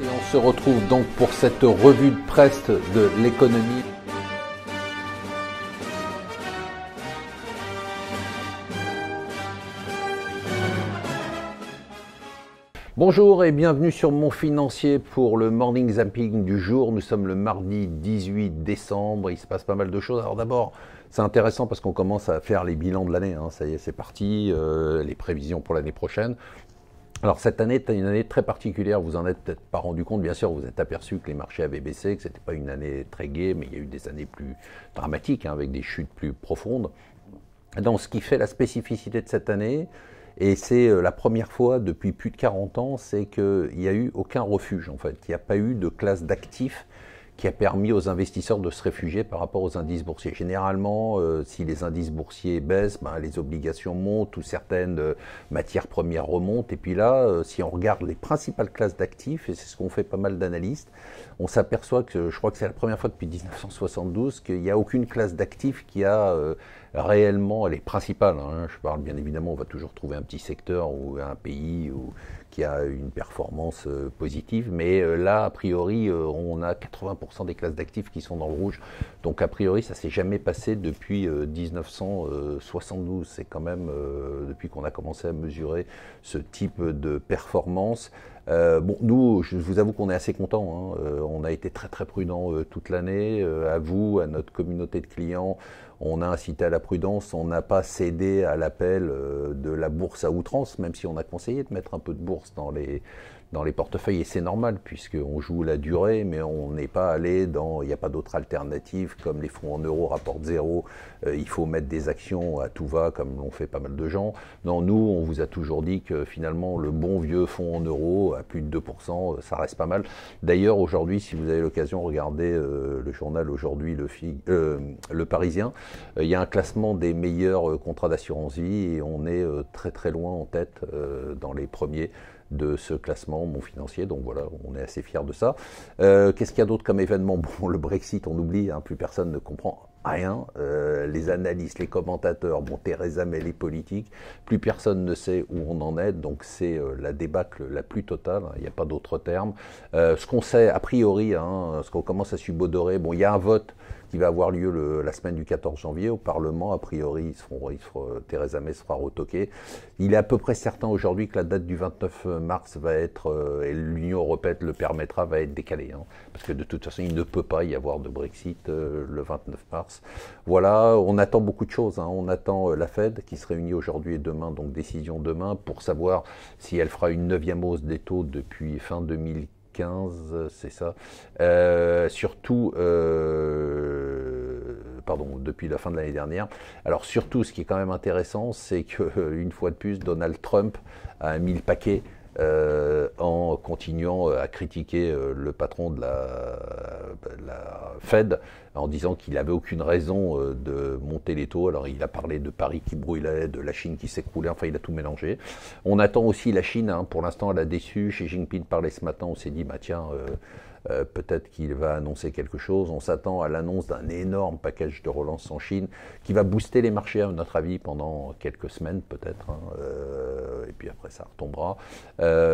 Et on se retrouve donc pour cette revue de presse de l'économie. Bonjour et bienvenue sur Mon Financier pour le morning zapping du jour. Nous sommes le mardi 18 décembre, il se passe pas mal de choses. Alors d'abord, c'est intéressant parce qu'on commence à faire les bilans de l'année, ça y est, c'est parti, les prévisions pour l'année prochaine. Alors cette année est une année très particulière, vous en êtes peut-être pas rendu compte, bien sûr, vous êtes aperçu que les marchés avaient baissé, que c'était pas une année très gaie, mais il y a eu des années plus dramatiques, avec des chutes plus profondes. Donc ce qui fait la spécificité de cette année, et c'est la première fois depuis plus de 40 ans, c'est qu'il n'y a eu aucun refuge en fait. Il n'y a pas eu de classe d'actifs qui a permis aux investisseurs de se réfugier par rapport aux indices boursiers. Généralement, si les indices boursiers baissent, les obligations montent ou certaines matières premières remontent. Et puis là, si on regarde les principales classes d'actifs, et c'est ce qu'ont fait pas mal d'analystes, on s'aperçoit que, je crois que c'est la première fois depuis 1972, qu'il n'y a aucune classe d'actifs qui a réellement, les principales, je parle bien évidemment, on va toujours trouver un petit secteur ou un pays qui a une performance positive, mais là, a priori, on a 80% des classes d'actifs qui sont dans le rouge, donc a priori, ça ne s'est jamais passé depuis 1972, c'est quand même depuis qu'on a commencé à mesurer ce type de performance. Nous, je vous avoue qu'on est assez contents, on a été très très prudents toute l'année, à vous, à notre communauté de clients, on a incité à la prudence, on n'a pas cédé à l'appel de la bourse à outrance, même si on a conseillé de mettre un peu de bourse dans les portefeuilles, et c'est normal puisqu'on joue la durée, mais on n'est pas allé dans, il n'y a pas d'autre alternative, comme les fonds en euros rapportent zéro, il faut mettre des actions à tout va, comme l'ont fait pas mal de gens. Non, nous, on vous a toujours dit que finalement, le bon vieux fonds en euros, à plus de 2%, ça reste pas mal. D'ailleurs, aujourd'hui, si vous avez l'occasion, regardez le journal aujourd'hui, le Parisien, il y a un classement des meilleurs contrats d'assurance vie, et on est très très loin en tête dans les premiers de ce classement, Mon Financier, donc voilà, on est assez fiers de ça. Qu'est-ce qu'il y a d'autre comme événement? Bon, le Brexit, on oublie, plus personne ne comprend rien, les analystes, les commentateurs, Theresa May, les politiques, plus personne ne sait où on en est, donc c'est la débâcle la plus totale, il n'y a pas d'autre terme. Ce qu'on sait, a priori, ce qu'on commence à subodorer, il y a un vote qui va avoir lieu la semaine du 14 janvier au Parlement. A priori, Theresa May sera retoquée. Il est à peu près certain aujourd'hui que la date du 29 mars va être, et l'Union européenne le permettra, va être décalée. Parce que de toute façon, il ne peut pas y avoir de Brexit le 29 mars. Voilà, on attend beaucoup de choses. On attend la Fed qui se réunit aujourd'hui et demain, donc décision demain, pour savoir si elle fera une 9e hausse des taux depuis fin 2015. C'est ça. Surtout, depuis la fin de l'année dernière. Alors surtout, ce qui est quand même intéressant, c'est qu'une fois de plus, Donald Trump a mis le paquet en continuant à critiquer le patron de la Fed en disant qu'il n'avait aucune raison de monter les taux. Alors il a parlé de Paris qui brûlait, de la Chine qui s'écroulait, enfin il a tout mélangé. On attend aussi la Chine, pour l'instant elle a déçu. Xi Jinping parlait ce matin, on s'est dit tiens, peut-être qu'il va annoncer quelque chose. On s'attend à l'annonce d'un énorme package de relance en Chine qui va booster les marchés, à notre avis, pendant quelques semaines peut-être, et puis après ça retombera.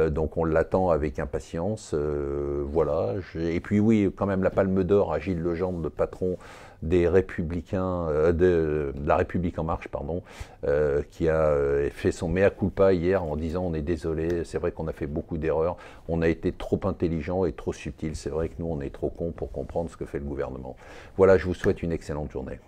Donc on l'attend avec impatience. Voilà. Et puis oui, quand même la Palme d'Or à Gilles Legendre, le patron des Républicains, de la République en marche, qui a fait son mea culpa hier en disant on est désolé, c'est vrai qu'on a fait beaucoup d'erreurs, on a été trop intelligent et trop subtil, c'est vrai que nous on est trop cons pour comprendre ce que fait le gouvernement. Voilà, je vous souhaite une excellente journée.